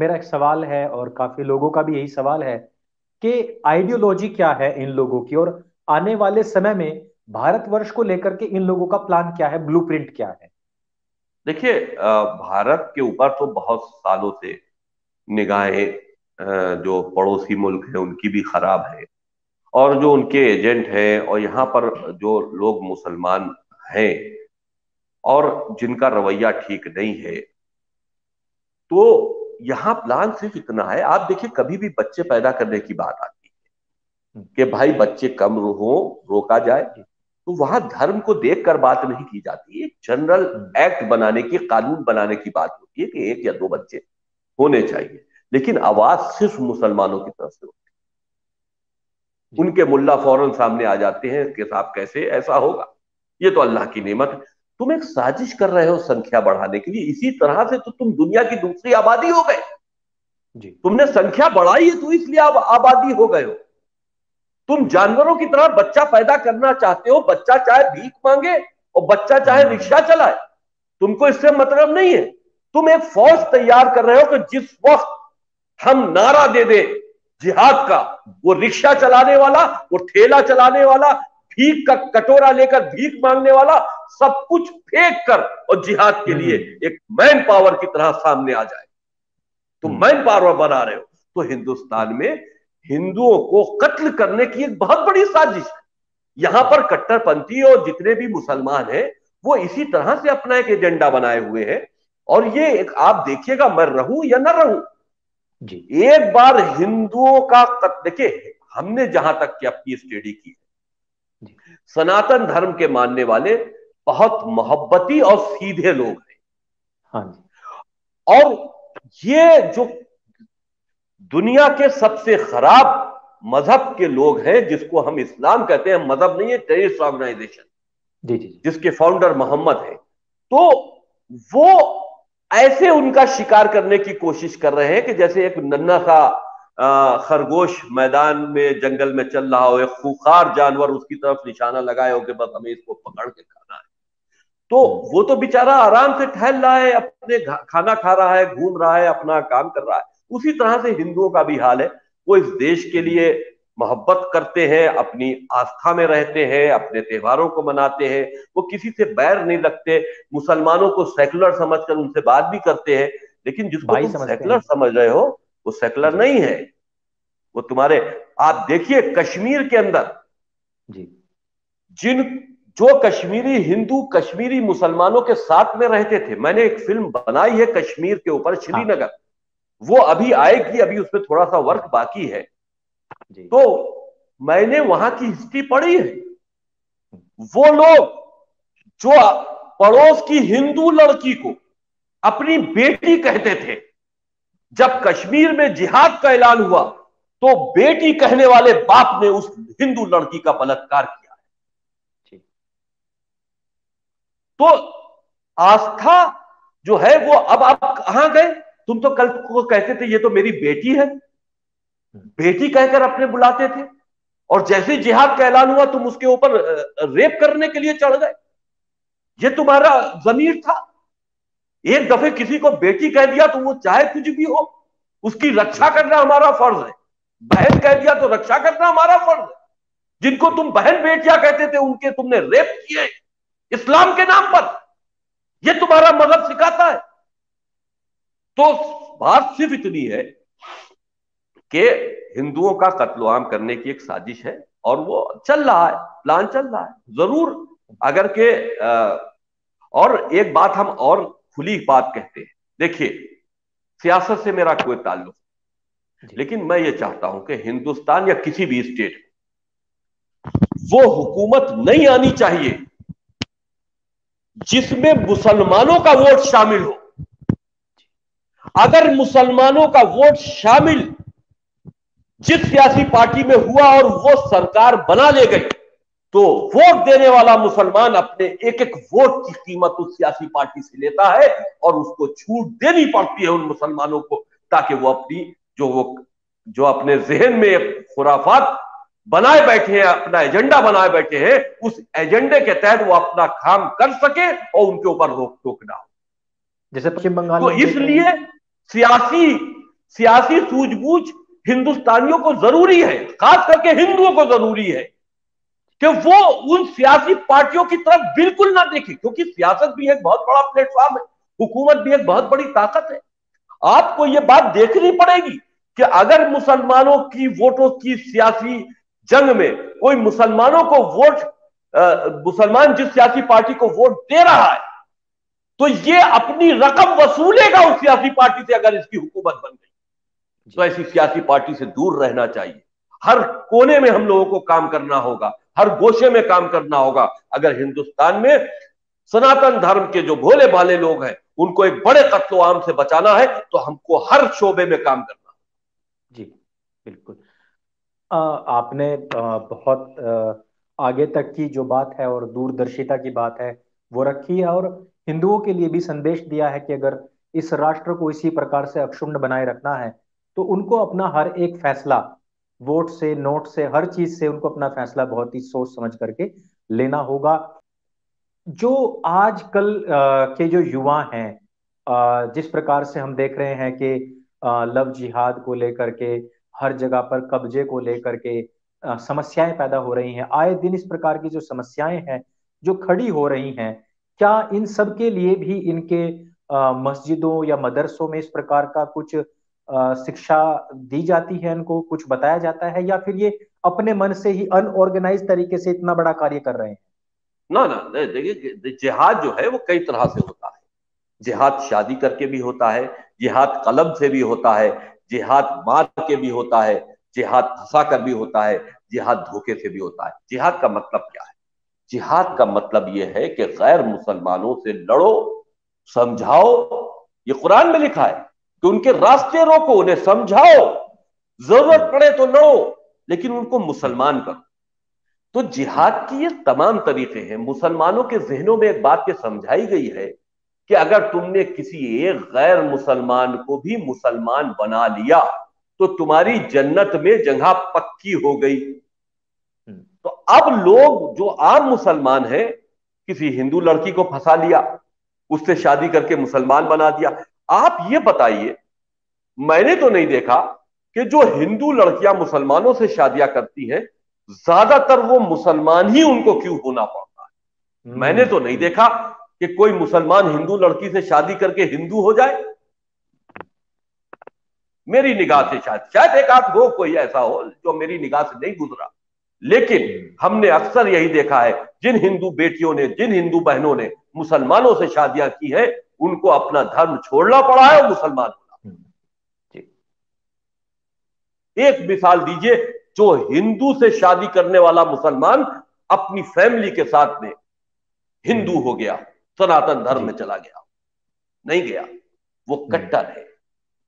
मेरा एक सवाल है और काफी लोगों का भी यही सवाल है कि आइडियोलॉजी क्या है इन लोगों की, और आने वाले समय में भारतवर्ष को लेकर के इन लोगों का प्लान क्या है, ब्लूप्रिंट क्या है। देखिए, भारत के ऊपर तो बहुत सालों से निगाहें जो पड़ोसी मुल्क हैं उनकी भी खराब है। और जो उनके एजेंट हैं और यहाँ पर जो लोग मुसलमान हैं और जिनका रवैया ठीक नहीं है, तो यहाँ प्लान सिर्फ इतना है। आप देखिए, कभी भी बच्चे पैदा करने की बात आती है हम्म, कि भाई बच्चे कम हो, रोका जाए, जी। तो वहां धर्म को देखकर बात नहीं की जाती। एक जनरल हम्म, एक्ट बनाने की, कानून बनाने की बात होती है कि एक या दो बच्चे होने चाहिए। लेकिन आवाज सिर्फ मुसलमानों की तरफ से होती है। जी। उनके मुल्ला फौरन सामने आ जाते हैं कि साहब कैसे ऐसा होगा, ये तो अल्लाह की नेमत है। तुम एक साजिश कर रहे हो संख्या बढ़ाने के लिए। इसी तरह से तो तुम दुनिया की दूसरी आबादी हो गए। जी। तुमने संख्या बढ़ाई है तो इसलिए आप आबादी हो गए हो। तुम जानवरों की तरह बच्चा पैदा करना चाहते हो। बच्चा चाहे भीख मांगे और बच्चा चाहे हम्म, रिक्शा चलाए, तुमको इससे मतलब नहीं है। तुम एक फौज जी। तैयार कर रहे हो कि जिस वक्त हम नारा दे दें जिहाद का, वो रिक्शा चलाने वाला, वो ठेला चलाने वाला, भीख का कटोरा लेकर भीख मांगने वाला, सब कुछ फेंक कर और जिहाद के लिए हम्म, एक मैन पावर की तरह सामने आ जाए। तुम हम्म, मैन पावर बना रहे हो। तो हिंदुस्तान में हिंदुओं को कत्ल करने की एक बहुत बड़ी साजिश है। यहां जी। पर कट्टरपंथी और जितने भी मुसलमान हैं वो इसी तरह से अपना एक एजेंडा बनाए हुए हैं। और ये एक, आप देखिएगा, मैं रहूं या ना रहूं, जी। एक बार हिंदुओं का देखिए, हमने जहां तक की अपनी स्टडी की, जी। सनातन धर्म के मानने वाले बहुत मोहब्बती और सीधे लोग हैं। हाँ जी। और ये जो दुनिया के सबसे खराब मजहब के लोग हैं, जिसको हम इस्लाम कहते हैं, मजहब नहीं है, टेररिस्ट ऑर्गेनाइजेशन, जी। जी। जी। जिसके फाउंडर मोहम्मद है, तो वो ऐसे उनका शिकार करने की कोशिश कर रहे हैं कि जैसे एक नन्हा सा खरगोश मैदान में जंगल में चल रहा हो, एक खूंखार जानवर उसकी तरफ निशाना लगाए हो कि बस हमें इसको पकड़ के खाना है। तो हम्म, वो तो बेचारा आराम से टहल रहा है, अपने खाना खा रहा है, घूम रहा है, अपना काम कर रहा है। उसी तरह से हिंदुओं का भी हाल है। वो इस देश के हम्म, लिए मोहब्बत करते हैं, अपनी आस्था में रहते हैं, अपने त्योहारों को मनाते हैं। वो किसी से बैर नहीं रखते। मुसलमानों को सेकुलर समझकर उनसे बात भी करते हैं। लेकिन जिसको भाई तुम समझते सेकुलर हैं। समझ रहे हो, वो सेकुलर जी। नहीं है। वो तुम्हारे, आप देखिए कश्मीर के अंदर जी। जिन जो कश्मीरी हिंदू कश्मीरी मुसलमानों के साथ में रहते थे, मैंने एक फिल्म बनाई है कश्मीर के ऊपर, हाँ। श्रीनगर, वो अभी आएगी, अभी उसमें थोड़ा सा वर्क जी। बाकी है। जी। तो मैंने वहां की हिस्ट्री पढ़ी है। हम्म, वो लोग जो पड़ोस की हिंदू लड़की को अपनी बेटी कहते थे, जब कश्मीर में जिहाद का ऐलान हुआ तो बेटी कहने वाले बाप ने उस हिंदू लड़की का बलात्कार किया। जी। तो आस्था जो है वो, अब आप कहां गए? तुम तो कल को कहते थे ये तो मेरी बेटी है, हम्म, बेटी कहकर अपने बुलाते थे, और जैसे ही जिहाद का ऐलान हुआ तुम उसके ऊपर रेप करने के लिए चढ़ गए। ये तुम्हारा जमीर था? एक दफे किसी को बेटी कह दिया तो वो चाहे कुछ भी हो, उसकी रक्षा जी। करना हमारा फर्ज है। बहन कह दिया तो रक्षा करना हमारा फर्ज है। जिनको जी। तुम बहन बेटियां कहते थे उनके तुमने रेप किए इस्लाम के नाम पर। ये तुम्हारा मजहब सिखाता है। तो बात सिर्फ इतनी है कि हिंदुओं का कत्लेआम करने की एक साजिश है, और वो चल रहा है, प्लान चल रहा है जरूर। अगर के और एक बात हम और खुली बात कहते हैं, देखिए, सियासत से मेरा कोई ताल्लुक, जी। लेकिन मैं ये चाहता हूं कि हिंदुस्तान या किसी भी स्टेट वो हुकूमत नहीं आनी चाहिए जिसमें मुसलमानों का वोट शामिल हो। अगर मुसलमानों का वोट शामिल जिस सियासी पार्टी में हुआ और वो सरकार बना ले गई, तो वोट देने वाला मुसलमान अपने एक एक वोट की कीमत उस सियासी पार्टी से लेता है, और उसको छूट देनी पड़ती है उन मुसलमानों को, ताकि वो अपनी वो जो अपने जहन में खुराफात बनाए बैठे हैं, अपना एजेंडा बनाए बैठे हैं, उस एजेंडे के तहत वो अपना काम कर सके और उनके ऊपर रोक टोक ना हो। जैसे पश्चिम बंगाल तो में हम देख रहे इसलिए हैं। सियासी सियासी सूझबूझ हिंदुस्तानियों को जरूरी है, खास करके हिंदुओं को जरूरी है कि वो उन सियासी पार्टियों की तरफ बिल्कुल ना देखे, क्योंकि सियासत भी एक बहुत बड़ा प्लेटफॉर्म है, हुकूमत भी एक बहुत बड़ी ताकत है। आपको ये बात देखनी पड़ेगी कि अगर मुसलमानों की वोटों की सियासी जंग में कोई मुसलमानों को वोट, मुसलमान जिस सियासी पार्टी को वोट दे रहा है, तो ये अपनी रकम वसूलेगा उस सियासी पार्टी से अगर इसकी हुकूमत बन गई। तो ऐसी सियासी पार्टी से दूर रहना चाहिए। हर कोने में हम लोगों को काम करना होगा, हर गोशे में काम करना होगा। अगर हिंदुस्तान में सनातन धर्म के जो भोले भाले लोग हैं उनको एक बड़े कत्लो आम से बचाना है, तो हमको हर शोबे में काम करना है। जी बिल्कुल। आपने बहुत आगे तक की जो बात है और दूरदर्शिता की बात है वो रखी है, और हिंदुओं के लिए भी संदेश दिया है कि अगर इस राष्ट्र को इसी प्रकार से अक्षुण्ण बनाए रखना है तो उनको अपना हर एक फैसला, वोट से, नोट से, हर चीज से उनको अपना फैसला बहुत ही सोच समझ करके लेना होगा। जो आजकल के जो युवा हैं, जिस प्रकार से हम देख रहे हैं कि लव जिहाद को लेकर के, हर जगह पर कब्जे को लेकर के समस्याएं पैदा हो रही हैं, आए दिन इस प्रकार की जो समस्याएं हैं जो खड़ी हो रही हैं, क्या इन सब के लिए भी इनके मस्जिदों या मदरसों में इस प्रकार का कुछ शिक्षा दी जाती है, इनको कुछ बताया जाता है, या फिर ये अपने मन से ही अनऑर्गेनाइज तरीके से इतना बड़ा कार्य कर रहे हैं? ना ना, देखिए जिहाद जो है वो कई तरह से होता है। जिहाद शादी करके भी होता है, जिहाद कलम से भी होता है, जिहाद मार के भी होता है, जिहाद फंसा कर भी होता है, जिहाद धोखे से भी होता है। जिहाद का मतलब क्या है? जिहाद का मतलब यह है कि गैर मुसलमानों से लड़ो, समझाओ। ये कुरान में लिखा है कि उनके रास्ते रोको, उन्हें समझाओ, जरूरत पड़े तो लड़ो, लेकिन उनको मुसलमान करो। तो जिहाद की ये तमाम तरीके हैं। मुसलमानों के जहनों में एक बात ये समझाई गई है कि अगर तुमने किसी एक गैर मुसलमान को भी मुसलमान बना लिया तो तुम्हारी जन्नत में जगह पक्की हो गई। तो अब लोग जो आम मुसलमान हैं, किसी हिंदू लड़की को फंसा लिया, उससे शादी करके मुसलमान बना दिया। आप ये बताइए, मैंने तो नहीं देखा कि जो हिंदू लड़कियां मुसलमानों से शादियां करती हैं, ज्यादातर वो मुसलमान ही उनको क्यों होना पड़ता है? मैंने तो नहीं देखा कि कोई मुसलमान हिंदू लड़की से शादी करके हिंदू हो जाए। मेरी निगाह से शायद शायद एक आध हो, कोई ऐसा हो जो मेरी निगाह से नहीं गुजरा, लेकिन हमने अक्सर यही देखा है, जिन हिंदू बेटियों ने, जिन हिंदू बहनों ने मुसलमानों से शादियां की है, उनको अपना धर्म छोड़ना पड़ा है और मुसलमान होना। एक मिसाल दीजिए, जो हिंदू से शादी करने वाला मुसलमान अपनी फैमिली के साथ में हिंदू हो गया, सनातन धर्म में चला गया? नहीं गया। वो कट्टर है,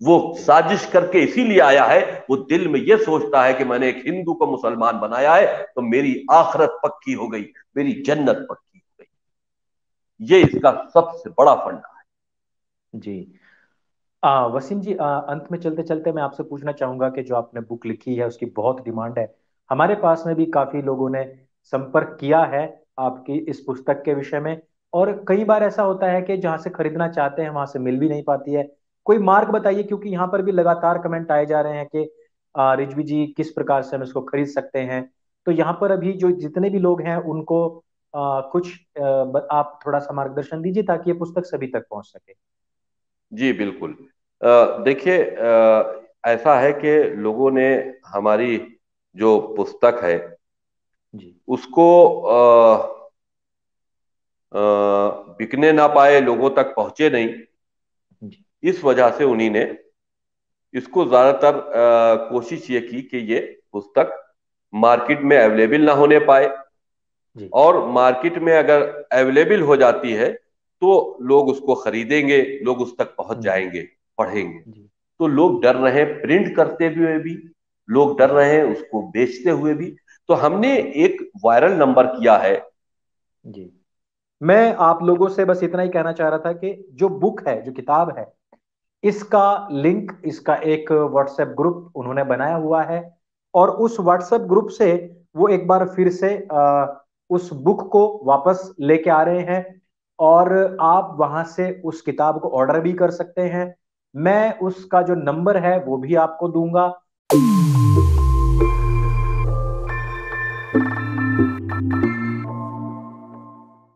वो साजिश करके इसीलिए आया है, वो दिल में ये सोचता है कि मैंने एक हिंदू को मुसलमान बनाया है तो मेरी आखिरत पक्की हो गई, मेरी जन्नत पक्की हो गई। ये इसका सबसे बड़ा फंडा है। जी। वसीम जी, अंत में चलते चलते मैं आपसे पूछना चाहूंगा कि जो आपने बुक लिखी है उसकी बहुत डिमांड है, हमारे पास में भी काफी लोगों ने संपर्क किया है आपकी इस पुस्तक के विषय में, और कई बार ऐसा होता है कि जहां से खरीदना चाहते हैं वहां से मिल भी नहीं पाती है। कोई मार्ग बताइए, क्योंकि यहाँ पर भी लगातार कमेंट आए जा रहे हैं कि रिजवी जी किस प्रकार से हम इसको खरीद सकते हैं। तो यहाँ पर अभी जो जितने भी लोग हैं उनको कुछ आप थोड़ा सा मार्गदर्शन दीजिए ताकि ये पुस्तक सभी तक पहुंच सके। जी बिल्कुल। देखिए, ऐसा है कि लोगों ने हमारी जो पुस्तक है जी उसको बिकने ना पाए, लोगों तक पहुंचे नहीं, जी इस वजह से उन्हीं ने इसको ज्यादातर कोशिश ये की कि ये पुस्तक मार्केट में अवेलेबल ना होने पाए, जी और मार्केट में अगर अवेलेबल हो जाती है तो लोग उसको खरीदेंगे, लोग उस तक पहुंच जी जाएंगे, पढ़ेंगे। जी तो लोग डर रहे हैं प्रिंट करते हुए भी, लोग डर जी रहे हैं उसको बेचते हुए भी। तो हमने एक वायरल नंबर किया है। जी। मैं आप लोगों से बस इतना ही कहना चाह रहा था कि जो बुक है, जो किताब है, इसका लिंक, इसका एक व्हाट्सएप ग्रुप उन्होंने बनाया हुआ है, और उस व्हाट्सएप ग्रुप से वो एक बार फिर से उस बुक को वापस लेके आ रहे हैं, और आप वहां से उस किताब को ऑर्डर भी कर सकते हैं। मैं उसका जो नंबर है वो भी आपको दूंगा।